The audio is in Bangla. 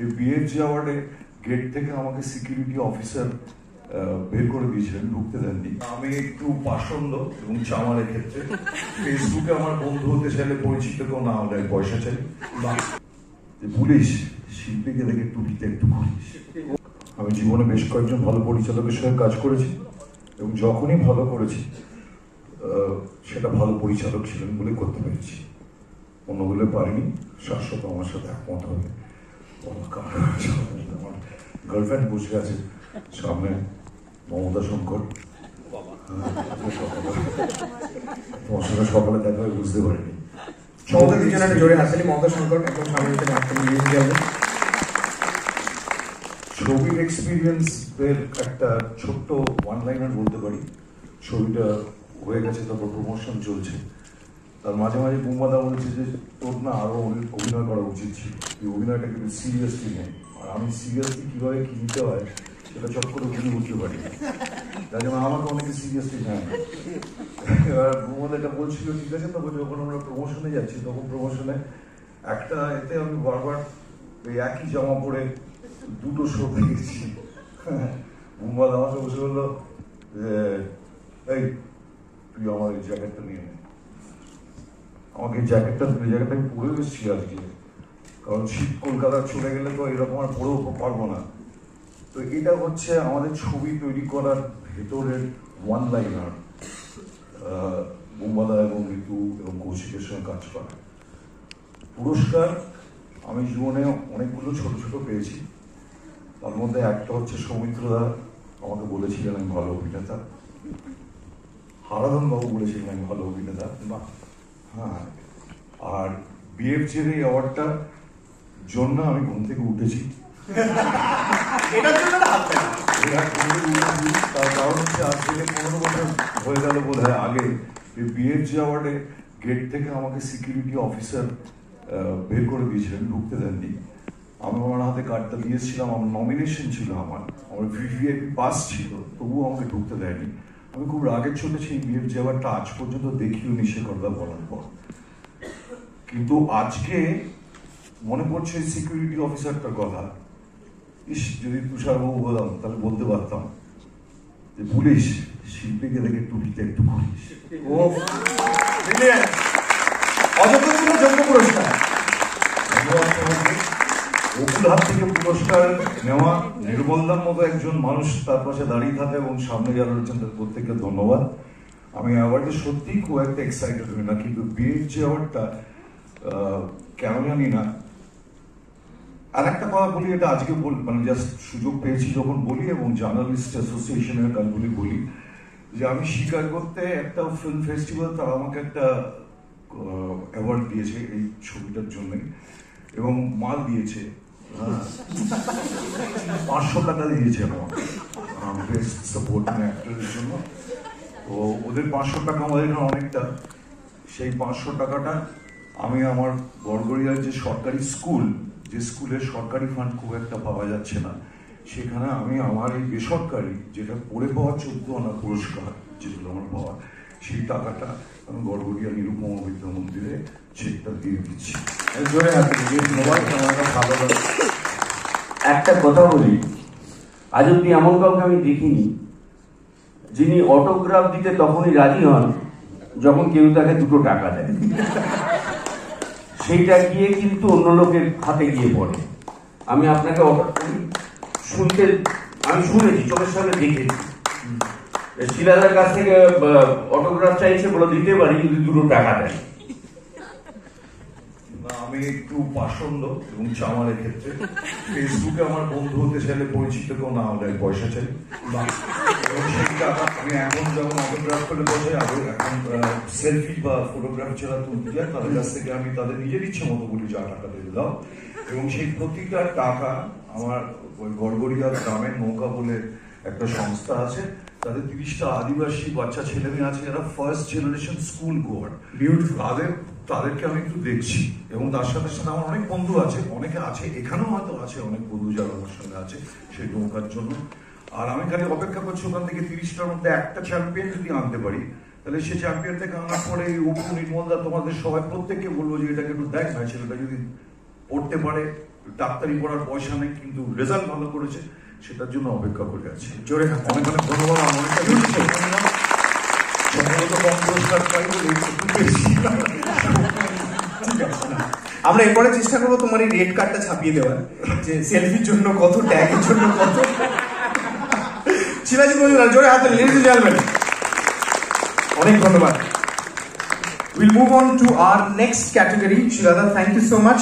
এই বিএফজি অ্যাওয়ার্ডে গেট থেকে আমাকে সিকিউরিটি অফিসার বের করে দিয়েছিলেন, ঢুকতে দেননি। আমি একটু পাষণ্ড এবং চামারের ক্ষেত্রে ফেসবুকে আমার বন্ধু হতে চাইলে পরিচিত কেউ না হলে পয়সা চাই। পুলিশ শিল্পীকে দেখে টুপিতে একটু পুলিশ। আমি জীবনে বেশ কয়েকজন ভালো পরিচালকের সঙ্গে কাজ করেছি এবং যখনই ভালো করেছি সেটা ভালো পরিচালক ছিলেন বলে করতে পেরেছি, অন্যগুলো পারিনি। শাশ্বত আমার সাথে একমত হবে। আমার গার্লফ্রেন্ড বসে আছে সামনে, মমতা শঙ্কর। তোমার সঙ্গে সকালে দেখা হয়ে বুঝতে পারিনি। মমতা পিছনে জোরে হাসেনি, মমতা শঙ্কর একদম সামনে ছবির এক্সপিরিয়েন্স এর একটা ছোট্ট ওয়ান লাইনার বলতে পারি। ছবিটা হয়ে গেছে, তারপর প্রমোশন চলছে, তার মাঝে মাঝে বুম্বাদা বলেছে যে তোর না আরো অভিনয় করা উচিত ছিল, এই অভিনয়টা কিন্তু সিরিয়াসলি নেই। আর আমি সিরিয়াসলি কিভাবে কি নিতে হয় সেটা চট করে বুঝে উঠতে পারি, তাই জন্য আমাকে অনেকে সিরিয়াসলি নেয় না। এবার বুম্বাদা এটা বলছিল, ঠিক আছে। তবে যখন আমরা প্রমোশনে যাচ্ছি তখন প্রমোশনে একটা এতে আমি বারবার এই একই জামা পরে দুটো শো দেখেছি। বুম্বাদা আমাকে বসে বললো যে এই তুই আমার এই জ্যাকেটটা নিয়ে নে। আমাকে জ্যাকেটটা আমি পরেও এসেছি আজকে, কারণ শীত কলকাতা চলে গেলে তো এরকম আর পরেও পারবো না। তো এটা হচ্ছে আমাদের ছবি তৈরি করার ভেতরের ওয়ান লাইনার, বুম্বাদা এবং ঋতু এবং কৌশিকের সঙ্গে কাজ করা। পুরস্কার আমি জীবনে অনেকগুলো ছোট ছোট পেয়েছি, তার মধ্যে একটা হচ্ছে সৌমিত্রদা আমাকে বলেছিলেন আমি ভালো অভিনেতা, হারাধন বাবু বলেছিলেন আমি ভালো অভিনেতা। হ্যাঁ, আর বিএফজির এই অ্যাওয়ার্ডটার জন্য আমি ঘুম থেকে উঠেছি। তার কারণ হচ্ছে আজ থেকে 15 বছর হয়ে গেল বোধ হয় আগে এই বিএফজি অ্যাওয়ার্ডে গেট থেকে আমাকে সিকিউরিটি অফিসার বের করে দিয়েছিলেন, ঢুকতে দেননি। আমি আমার হাতে কার্ডটা দিয়েছিলাম, আমার নমিনেশন ছিল, আমার ভিভিআইপি পাস ছিল, তবুও আমাকে ঢুকতে দেয়নি। আমি খুব রাগের চলেছি এই বিএফজি অ্যাওয়ার্ডটা আজ পর্যন্ত দেখিও নি সে কথা বলার পর। কিন্তু আজকে মনে পড়ছে সিকিউরিটি অফিসারটার কথা। ইস, যদি তুষারবাবু বলতাম তাহলে বলতে পারতাম যে পুলিশ শিল্পীকে দেখে টুপিতে একটু পুলিশ। পুরস্কার ওকুল হাত থেকে পুরস্কার নেওয়া, নির্মলদার মতো একজন মানুষ তার পাশে দাঁড়িয়ে থাকে এবং সামনে যারা রয়েছেন তাদের প্রত্যেককে ধন্যবাদ। আমি অ্যাওয়ার্ডে সত্যিই খুব একটা এক্সাইটেড হই না, কিন্তু বিএফজি অ্যাওয়ার্ডটা কেন জানি না। আর একটা কথা বলি, এটা আজকে মানে জাস্ট সুযোগ পেয়েছি যখন বলি, এবং জার্নালিস্ট অ্যাসোসিয়েশনের কাজগুলি বলি, যে আমি স্বীকার করতে একটা ফিল্ম ফেস্টিভ্যাল তারা আমাকে একটা অ্যাওয়ার্ড দিয়েছে এই ছবিটার জন্যই, এবং মাল দিয়েছে 500 টাকা দিয়েছে আমাকে বেস্ট সাপোর্টিং অ্যাক্টরের জন্য। তো ওদের 500 টাকা আমাদের এখানে অনেকটা। সেই 500 টাকাটা আমি আমার গড়গড়িয়ার যে সরকারি স্কুল, যে স্কুলের সরকারি ফান্ড খুব একটা পাওয়া যাচ্ছে না, সেখানে আমি আমার এই বেসরকারি যেটা পড়ে পাওয়া 14 আনা পুরস্কার যেগুলো আমার পাওয়া, সেই টাকাটা আমি গড়গড়িয়া নিরুপমা বিদ্যা মন্দিরে চেকটা দিয়ে দিচ্ছি। একটা কথা বলি, আজ অব্দি এমন কাউকে আমি দেখিনি যিনি অটোগ্রাফ দিতে তখনই রাজি হন যখন কেউ তাকে 2 টাকা দেয়, সেইটা গিয়ে কিন্তু অন্য লোকের হাতে গিয়ে পড়ে। আমি আপনাকে আমি শুনেছি, চোখের সামনে দেখেছি, শিলাদার কাছ থেকে অটোগ্রাফ চাইছে, বলে দিতে পারি যদি 2 টাকা দেয়। আমি একটু পাষণ্ড এবং চামারের ক্ষেত্রে ফেসবুকে আমার বন্ধু হতে চাইলে পরিচিত কেউ না হলে পয়সা চাই, এবং সেই টাকা আমি এখন যখন অটোগ্রাফ করে বসে আগে এখন সেলফি বা ফটোগ্রাফ ছাড়া তুলতে যায়, তাদের কাছ থেকে আমি তাদের নিজের ইচ্ছে মতো বলি যা টাকা দিয়ে দাও, এবং সেই প্রতিটা টাকা আমার ওই গড়গড়িয়া গ্রামের নৌকা বলে একটা সংস্থা আছে, তাদের 30টা আদিবাসী বাচ্চা ছেলে মেয়ে আছে যারা ফার্স্ট জেনারেশন স্কুল গোয়ার, তাদেরকে আমি একটু দেখছি। এবং তার সাথে সাথে আমার অনেক বন্ধু আছে, অনেকে আছে এখানেও হয়তো আছে অনেক বন্ধু যারা আমার সঙ্গে আছে সেই নৌকার জন্য। আর আমি খালি অপেক্ষা করছি ওখান থেকে 30টার মধ্যে একটা চ্যাম্পিয়ন যদি আনতে পারি, তাহলে সে চ্যাম্পিয়ন থেকে আনার পরে অপু, নির্মলদা, তোমাদের সবাই প্রত্যেককে বলবো যে এটাকে একটু দেখ না, ছেলেটা যদি পড়তে পারে ডাক্তারি পড়ার পয়সা নেই, কিন্তু রেজাল্ট ভালো করেছে, সেটার জন্য অপেক্ষা করে আছে। জোরে হাত অনেক অনেক ধন্যবাদ। আমার অনেকটা সম্ভবত কম পুরস্কার পাই বলে একটু বেশি। আমরা এরপরে চেষ্টা করবো তোমার এই রেড কার্ডটা ছাপিয়ে দেওয়ার, যে সেলফির জন্য কত, ট্যাগের জন্য কত। শিলাজিৎ মজুমদার, জোরে হাতে, লেডিজ এন্ড জেন্টলম্যান, অনেক ধন্যবাদ। We'll move on to our next category. Shilada, thank you so much.